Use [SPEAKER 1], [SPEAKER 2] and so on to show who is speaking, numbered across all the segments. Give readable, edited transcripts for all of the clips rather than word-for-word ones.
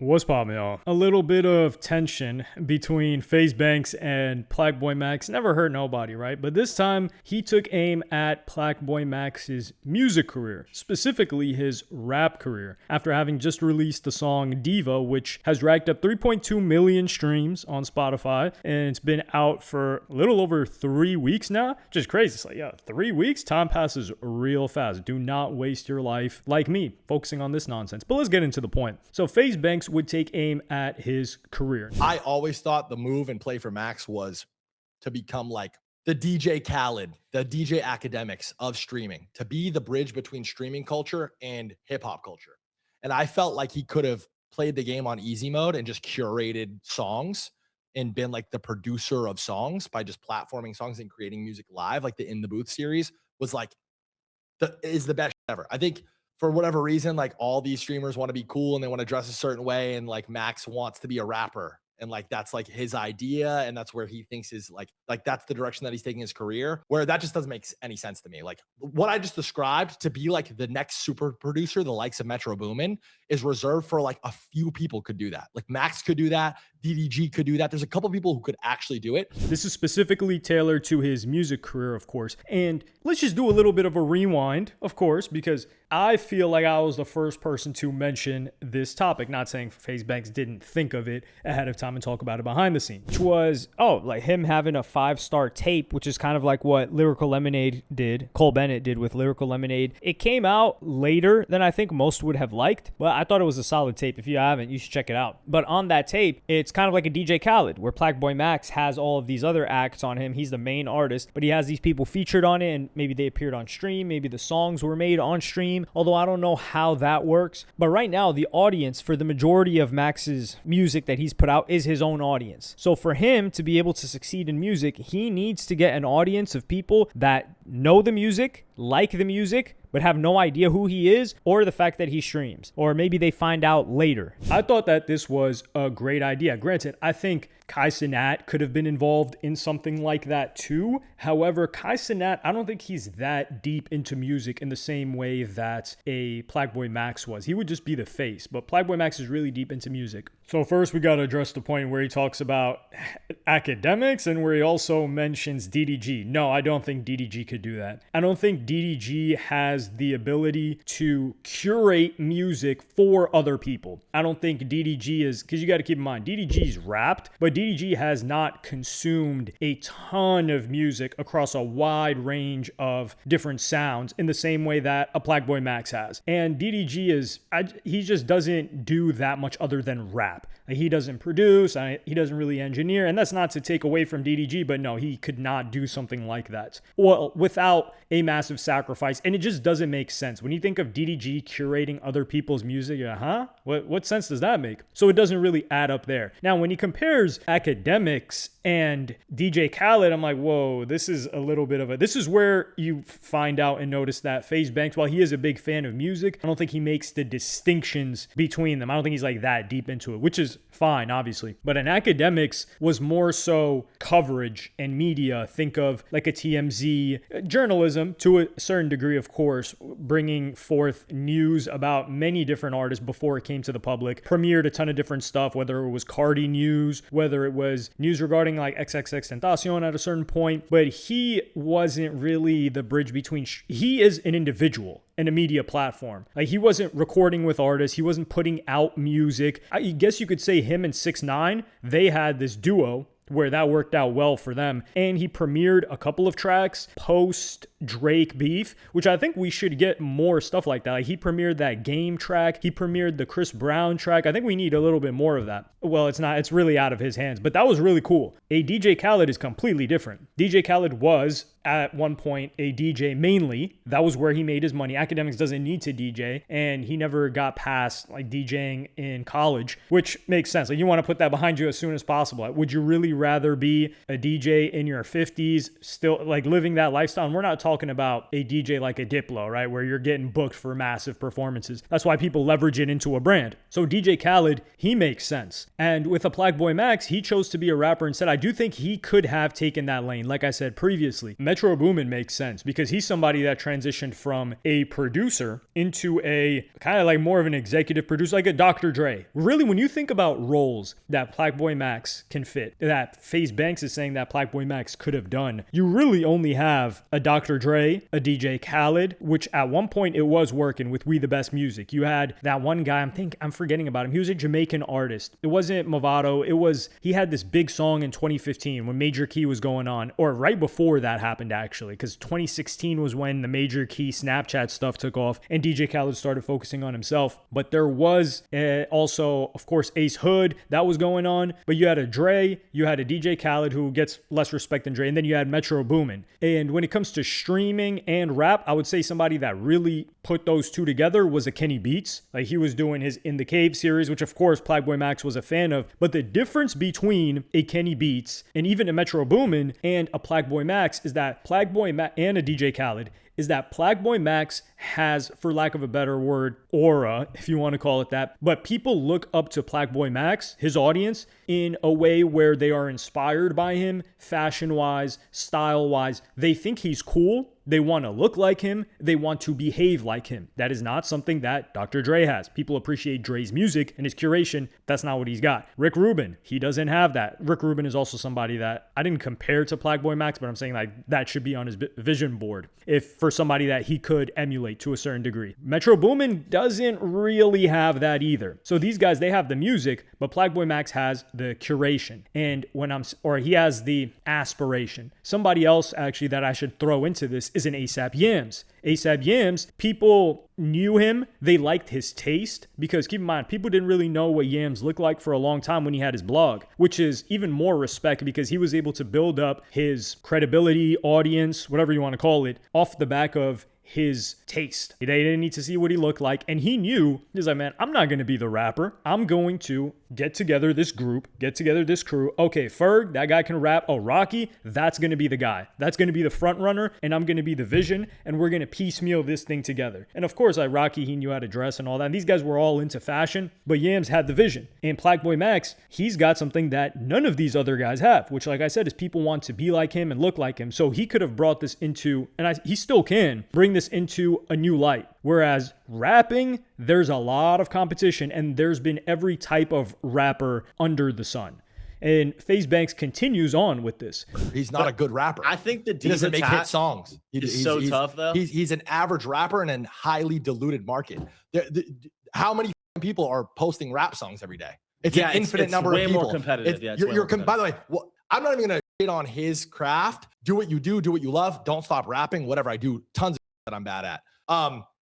[SPEAKER 1] What's poppin', y'all? A little bit of tension between FaZe Banks and Plaqueboymax never hurt nobody, right? But this time, he took aim at Plaqueboymax's music career, specifically his rap career, after having just released the song Diva, which has racked up 3.2 million streams on Spotify, and it's been out for a little over 3 weeks now. Just crazy. It's like, 3 weeks? Time passes real fast. Do not waste your life like me, focusing on this nonsense. But let's get into the point. So FaZe Banks would take aim at his career.
[SPEAKER 2] I always thought the move and play for Max was to become like the DJ Khaled, the DJ academics of streaming, to be the bridge between streaming culture and hip hop culture. And I felt like he could have played the game on easy mode and just curated songs and been like the producer of songs by just platforming songs and creating music live. Like the In the Booth series was like is the best ever. I think for whatever reason, like all these streamers want to be cool and they want to dress a certain way. And like Max wants to be a rapper. And like, that's like his idea. And that's where he thinks is like that's the direction that he's taking his career, where that just doesn't make any sense to me. Like what I just described to be like the next super producer, the likes of Metro Boomin, is reserved for like a few people could do that. Like Max could do that. DDG could do that. There's a couple people who could actually do it.
[SPEAKER 1] This is specifically tailored to his music career, of course. And let's just do a little bit of a rewind, of course, because I feel like I was the first person to mention this topic. Not saying FaZe Banks didn't think of it ahead of time and talk about it behind the scenes, which was, like him having a 5-star tape, which is kind of like what Lyrical Lemonade did, Cole Bennett did with Lyrical Lemonade. It came out later than I think most would have liked, but I thought it was a solid tape. If you haven't, you should check it out. But on that tape, it's kind of like a DJ Khaled, where Plaqueboymax has all of these other acts on him. He's the main artist, but he has these people featured on it, and maybe they appeared on stream, maybe the songs were made on stream, although I don't know how that works. But right now, the audience for the majority of Max's music that he's put out is his own audience. So for him to be able to succeed in music, he needs to get an audience of people that know the music, like the music, but have no idea who he is or the fact that he streams. Or maybe they find out later. I thought that this was a great idea. Granted, I think Kai Cenat could have been involved in something like that too. However, Kai Cenat, I don't think he's that deep into music in the same way that a Plaqueboymax was. He would just be the face, but Plaqueboymax is really deep into music. So first we got to address the point where he talks about academics and where he also mentions DDG. No, I don't think DDG could do that. I don't think DDG has the ability to curate music for other people. I don't think DDG is, because you got to keep in mind, DDG's rapped, but DDG has not consumed a ton of music across a wide range of different sounds in the same way that a Plaqueboymax has. And DDG he just doesn't do that much other than rap. Like, he doesn't produce, he doesn't really engineer, and that's not to take away from DDG, but no, he could not do something like that. Well, without a massive sacrifice, and it just doesn't make sense. When you think of DDG curating other people's music, what sense does that make? So it doesn't really add up there. Now, when he compares academics and DJ Khaled, I'm like, whoa, this is a little bit of this is where you find out and notice that FaZe Banks, while he is a big fan of music, I don't think he makes the distinctions between them. I don't think he's like that deep into it, which is fine, obviously. But in academics was more so coverage and media. Think of like a TMZ, journalism to a certain degree, of course, bringing forth news about many different artists before it came to the public, premiered a ton of different stuff, whether it was Cardi news, whether it was news regarding like XXXTentacion at a certain point. But he wasn't really the bridge between, he is an individual and a media platform. Like, he wasn't recording with artists. He wasn't putting out music. I guess you could say him and 6ix9ine, they had this duo where that worked out well for them. And he premiered a couple of tracks post Drake beef, which I think we should get more stuff like that. Like, he premiered that Game track. He premiered the Chris Brown track. I think we need a little bit more of that. Well, it's really out of his hands, but that was really cool. A DJ Khaled is completely different. DJ Khaled was at one point a DJ mainly. That was where he made his money. Academics doesn't need to DJ, and he never got past like DJing in college, which makes sense. Like, you want to put that behind you as soon as possible. Would you really rather be a DJ in your 50s, still like living that lifestyle? And we're not talking about a DJ like a Diplo, right, where you're getting booked for massive performances. That's why people leverage it into a brand. So DJ Khaled, he makes sense. And with a Plaqueboymax, he chose to be a rapper instead. I do think he could have taken that lane, like I said previously. Metro Boomin makes sense because he's somebody that transitioned from a producer into a kind of like more of an executive producer, like a Dr. Dre. Really, when you think about roles that Plaqueboymax can fit, that FaZe Banks is saying that Plaqueboymax could have done, you really only have a Dr. Dre, a DJ Khaled, which at one point it was working with We the Best Music. You had that one guy, I'm forgetting about him. He was a Jamaican artist. It wasn't Movado. He had this big song in 2015 when Major Key was going on, or right before that happened actually, because 2016 was when the Major Key Snapchat stuff took off and DJ Khaled started focusing on himself. But there was also, of course, Ace Hood that was going on. But you had a Dre, you had a DJ Khaled who gets less respect than Dre, and then you had Metro Boomin. And when it comes to streaming and rap, I would say somebody that really put those two together was a Kenny Beats. Like he was doing his In the Cave series, which of course Plaqueboymax was a fan of. But the difference between a Kenny Beats and even a Metro Boomin and a Plaqueboymax is that Plaqueboymax and a DJ Khaled is that Plaqueboymax has, for lack of a better word, aura, if you want to call it that. But people look up to Plaqueboymax, his audience, in a way where they are inspired by him, fashion-wise, style-wise. They think he's cool. They want to look like him. They want to behave like him. That is not something that Dr. Dre has. People appreciate Dre's music and his curation. That's not what he's got. Rick Rubin, he doesn't have that. Rick Rubin is also somebody that I didn't compare to Plaqueboymax, but I'm saying like that should be on his vision board if for somebody that he could emulate to a certain degree. Metro Boomin doesn't really have that either. So these guys, they have the music, but Plaqueboymax has the curation. And he has the aspiration. Somebody else actually that I should throw into this is an ASAP Yams. ASAP Yams, people knew him. They liked his taste because keep in mind, people didn't really know what Yams looked like for a long time when he had his blog, which is even more respect because he was able to build up his credibility, audience, whatever you want to call it, off the back of his taste. They didn't need to see what he looked like. And he knew, he's like, man, I'm not going to be the rapper. I'm going to get together this group, get together this crew. Okay, Ferg, that guy can rap. Oh, Rocky, that's going to be the guy. That's going to be the front runner, and I'm going to be the vision, and we're going to piecemeal this thing together. And of course, like Rocky, he knew how to dress and all that. And these guys were all into fashion, but Yams had the vision. And Plaqueboymax, he's got something that none of these other guys have, which, like I said, is people want to be like him and look like him. So he could have brought this into, and he still can, bring this into a new light. Whereas rapping, there's a lot of competition and there's been every type of rapper under the sun. And FaZe Banks continues on with this.
[SPEAKER 2] He's not a good rapper.
[SPEAKER 3] I think the
[SPEAKER 2] he doesn't make hit songs.
[SPEAKER 3] He's so tough though.
[SPEAKER 2] He's an average rapper in a highly diluted market. How many people are posting rap songs every day? It's an infinite number of people.
[SPEAKER 3] Way more competitive.
[SPEAKER 2] By the way, I'm not even gonna shit on his craft. Do what you do what you love. Don't stop rapping. Whatever I do, tons of that I'm bad at.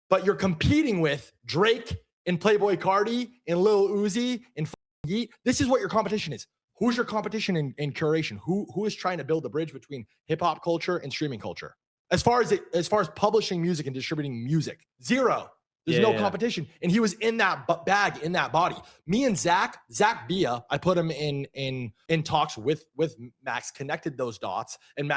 [SPEAKER 2] But you're competing with Drake and Playboi Carti and Lil Uzi and Yeet. This is what your competition is. Who's your competition in curation? Who is trying to build the bridge between hip hop culture and streaming culture? As far as publishing music and distributing music, zero. There's no competition. And he was in that bag, in that body. Me and Zach Bia, I put him in talks with Max, connected those dots, and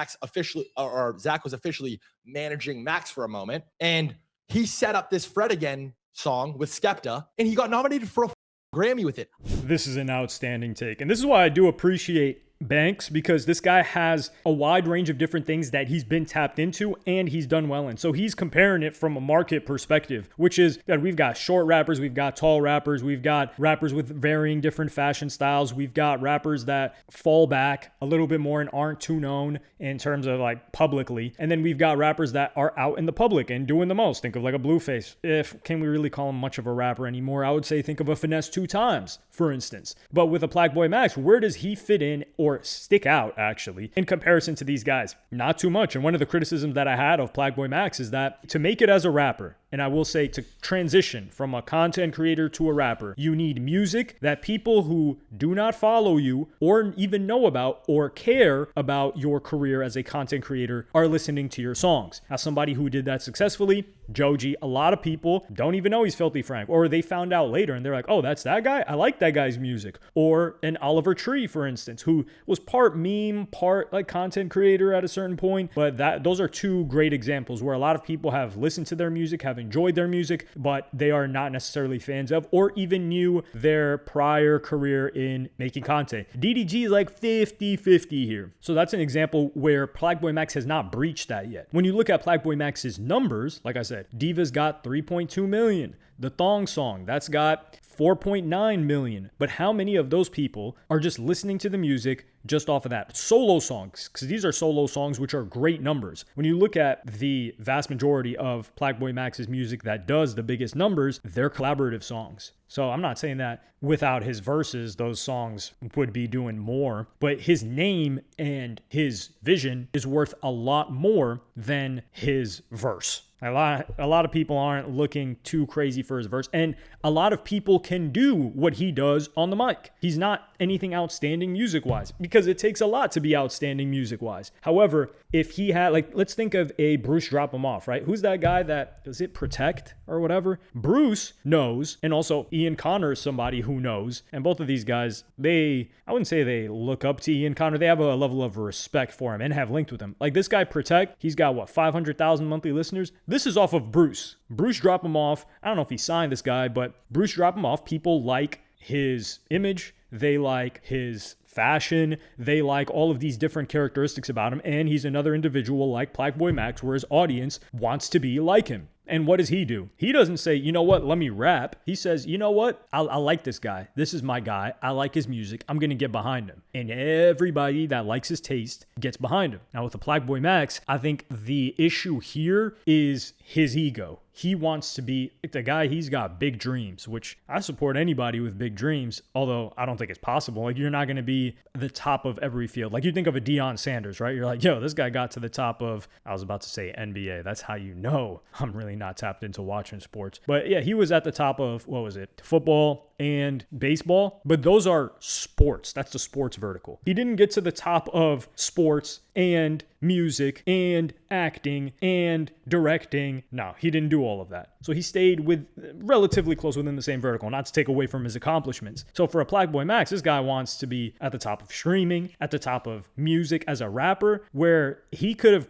[SPEAKER 2] Zach was officially managing Max for a moment. And he set up this Fred Again song with Skepta, and he got nominated for a Grammy with it.
[SPEAKER 1] This is an outstanding take. And this is why I do appreciate Banks, because this guy has a wide range of different things that he's been tapped into and he's done well in. So he's comparing it from a market perspective, which is that we've got short rappers, we've got tall rappers, we've got rappers with varying different fashion styles, we've got rappers that fall back a little bit more and aren't too known in terms of like publicly, and then we've got rappers that are out in the public and doing the most. Think of like a Blueface. Can we really call him much of a rapper anymore? I would say think of a Finesse 2 Times, for instance. But with a Plaqueboymax, where does he fit in or stick out actually in comparison to these guys? Not too much. And one of the criticisms that I had of Plaqueboymax is that to make it as a rapper, and I will say to transition from a content creator to a rapper, you need music that people who do not follow you or even know about or care about your career as a content creator are listening to your songs. As somebody who did that successfully, Joji, a lot of people don't even know he's Filthy Frank, or they found out later and they're like, oh, that's that guy? I like that guy's music. Or an Oliver Tree, for instance, who was part meme, part like content creator at a certain point. But those are two great examples where a lot of people have listened to their music, have have enjoyed their music, but they are not necessarily fans of, or even knew their prior career in making content. DDG is like 50-50 here. So that's an example where Plaqueboymax has not breached that yet. When you look at Plaqueboymax's numbers, like I said, Diva's got 3.2 million. The Thong Song, that's got 4.9 million. But how many of those people are just listening to the music just off of that? Solo songs, because these are solo songs, which are great numbers. When you look at the vast majority of Plaqueboymax's music that does the biggest numbers, they're collaborative songs. So I'm not saying that without his verses, those songs would be doing more, but his name and his vision is worth a lot more than his verse. A lot of people aren't looking too crazy for his verse, and a lot of people can do what he does on the mic. He's not anything outstanding music-wise, because it takes a lot to be outstanding music-wise. However, if he had, like, let's think of a Bruce Drop Him Off, right? Who's that guy that, does it Protect or whatever? Bruce knows, and also Ian Connor is somebody who knows, and both of these guys, I wouldn't say they look up to Ian Connor, they have a level of respect for him and have linked with him. Like this guy Protect, he's got what, 500,000 monthly listeners? This is off of Bruce. Bruce Drop Him Off, I don't know if he signed this guy, but Bruce Drop Him Off, people like his image, they like his fashion, they like all of these different characteristics about him, and he's another individual like Plaqueboymax where his audience wants to be like him. And what does he do? He doesn't say, you know what, let me rap. He says, you know what, I like this guy. This is my guy. I like his music. I'm going to get behind him. And everybody that likes his taste gets behind him. Now with the Plaqueboymax, I think the issue here is his ego. He wants to be the guy. He's got big dreams, which I support anybody with big dreams, although I don't think it's possible. Like, you're not going to be the top of every field. Like, you think of a Deion Sanders, right? You're like, yo, this guy got to the top of, I was about to say NBA. That's how you know I'm really not tapped into watching sports. But yeah, he was at the top of, what was it? Football and baseball, but those are sports. That's the sports vertical. He didn't get to the top of sports and music and acting and directing. No, he didn't do all of that. So he stayed with relatively close within the same vertical, not to take away from his accomplishments. So for a Plaqueboymax, this guy wants to be at the top of streaming, at the top of music as a rapper, where he could have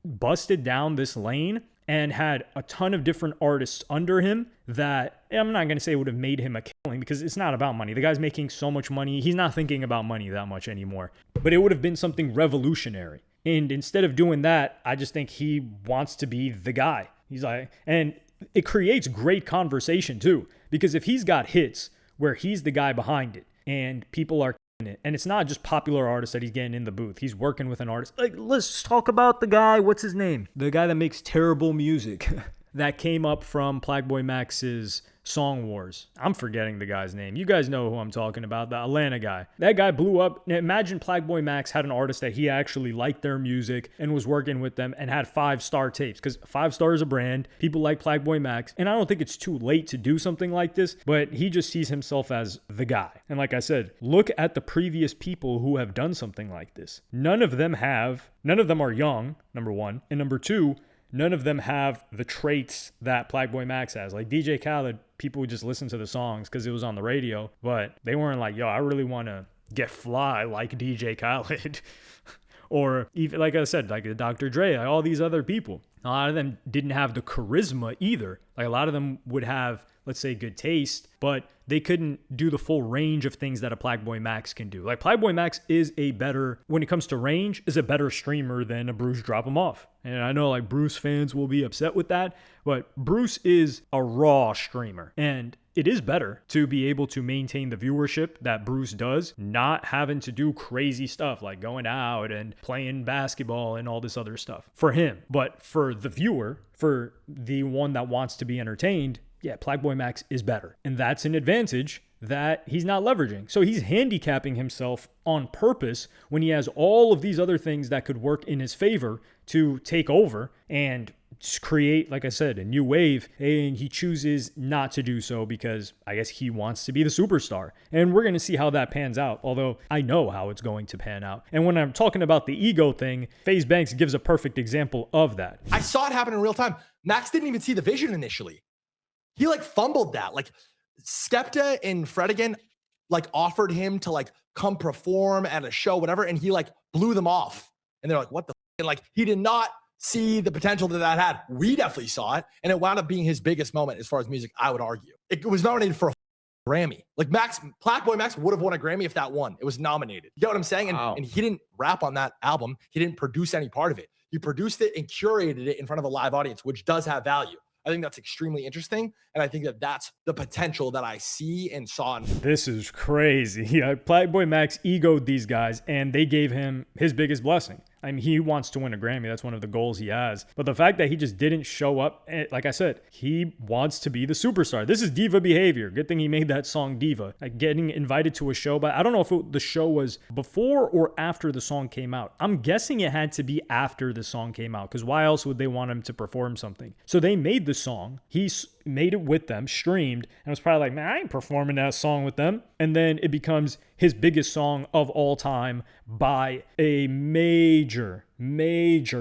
[SPEAKER 1] busted down this lane and had a ton of different artists under him that, I'm not going to say would have made him a killing, because it's not about money. The guy's making so much money. He's not thinking about money that much anymore. But it would have been something revolutionary. And instead of doing that, I just think he wants to be the guy. He's like, and it creates great conversation too, because if he's got hits where he's the guy behind it and people are it, and it's not just popular artists that he's getting in the booth, he's working with an artist. Like, let's talk about the guy, what's his name? The guy that makes terrible music that came up from Plaqueboymax's Song Wars. I'm forgetting the guy's name. You guys know who I'm talking about, the Atlanta guy. That guy blew up. Now, imagine Plaqueboymax had an artist that he actually liked their music and was working with them and had 5-star tapes, because 5-star is a brand. People like Plaqueboymax, and I don't think it's too late to do something like this, but he just sees himself as the guy. And like I said, look at the previous people who have done something like this. None of them are young, number one, and number two, none of them have the traits that Plaqueboymax has. Like DJ Khaled, people would just listen to the songs because it was on the radio, but they weren't like, yo, I really want to get fly like DJ Khaled. Or even, like I said, like Dr. Dre, like all these other people. A lot of them didn't have the charisma either. Like a lot of them would have, let's say, good taste, but they couldn't do the full range of things that a Plaqueboymax can do. Like Plaqueboymax is a better, when it comes to range, is a better streamer than a Bruce Drop Him Off. And I know like Bruce fans will be upset with that, but Bruce is a raw streamer. And it is better to be able to maintain the viewership that Bruce does, not having to do crazy stuff like going out and playing basketball and all this other stuff for him. But for the viewer, for the one that wants to be entertained, yeah, Plaqueboymax is better. And that's an advantage that he's not leveraging. So he's handicapping himself on purpose when he has all of these other things that could work in his favor to take over and create, like I said, a new wave, and he chooses not to do so because I guess he wants to be the superstar. And we're going to see how that pans out, although I know how it's going to pan out. And when I'm talking about the ego thing, FaZe Banks gives a perfect example of that.
[SPEAKER 2] I saw it happen in real time. Max didn't even see the vision initially. He like fumbled that. Like Skepta and Fredigan like offered him to like come perform at a show, whatever, and he like blew them off. And they're like, what the f-? And like he did not see the potential that had. We definitely saw it, and it wound up being his biggest moment as far as music, I would argue. It was nominated for a Grammy. Like Plaqueboymax would have won a Grammy if that won. It was nominated. You know what I'm saying?
[SPEAKER 3] Wow.
[SPEAKER 2] And he didn't rap on that album. He didn't produce any part of it. He produced it and curated it in front of a live audience, which does have value. I think that's extremely interesting. And I think that that's the potential that I see and saw.
[SPEAKER 1] This is crazy. Yeah, Plaqueboymax egoed these guys, and they gave him his biggest blessing. I mean, he wants to win a Grammy. That's one of the goals he has. But the fact that he just didn't show up, like I said, he wants to be the superstar. This is diva behavior. Good thing he made that song Diva. Like getting invited to a show, but I don't know if the show was before or after the song came out. I'm guessing it had to be after the song came out, because why else would they want him to perform something? So they made the song. He made it with them, streamed, and was probably like, man, I ain't performing that song with them. And then it becomes his biggest song of all time by a major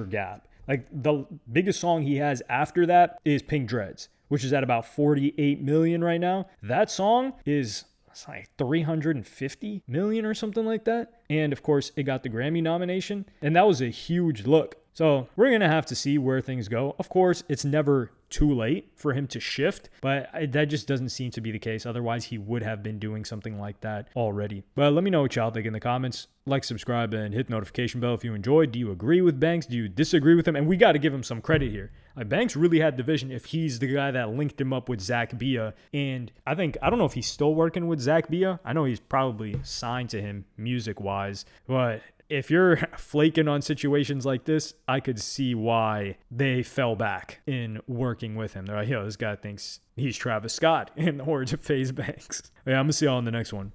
[SPEAKER 1] gap. Like the biggest song he has after that is Pink Dreads, which is at about 48 million right now. That song is like 350 million or something like that. And of course, it got the Grammy nomination, and that was a huge look. So we're going to have to see where things go. Of course, it's never too late for him to shift, but that just doesn't seem to be the case. Otherwise, he would have been doing something like that already. But let me know what y'all think in the comments. Like, subscribe, and hit the notification bell if you enjoyed. Do you agree with Banks? Do you disagree with him? And we got to give him some credit here. Like, Banks really had the vision if he's the guy that linked him up with Zach Bia. And I don't know if he's still working with Zach Bia. I know he's probably signed to him music-wise, but if you're flaking on situations like this, I could see why they fell back in working with him. They're like, yo, this guy thinks he's Travis Scott, in the words of FaZe Banks. Yeah, I'm going to see y'all in the next one.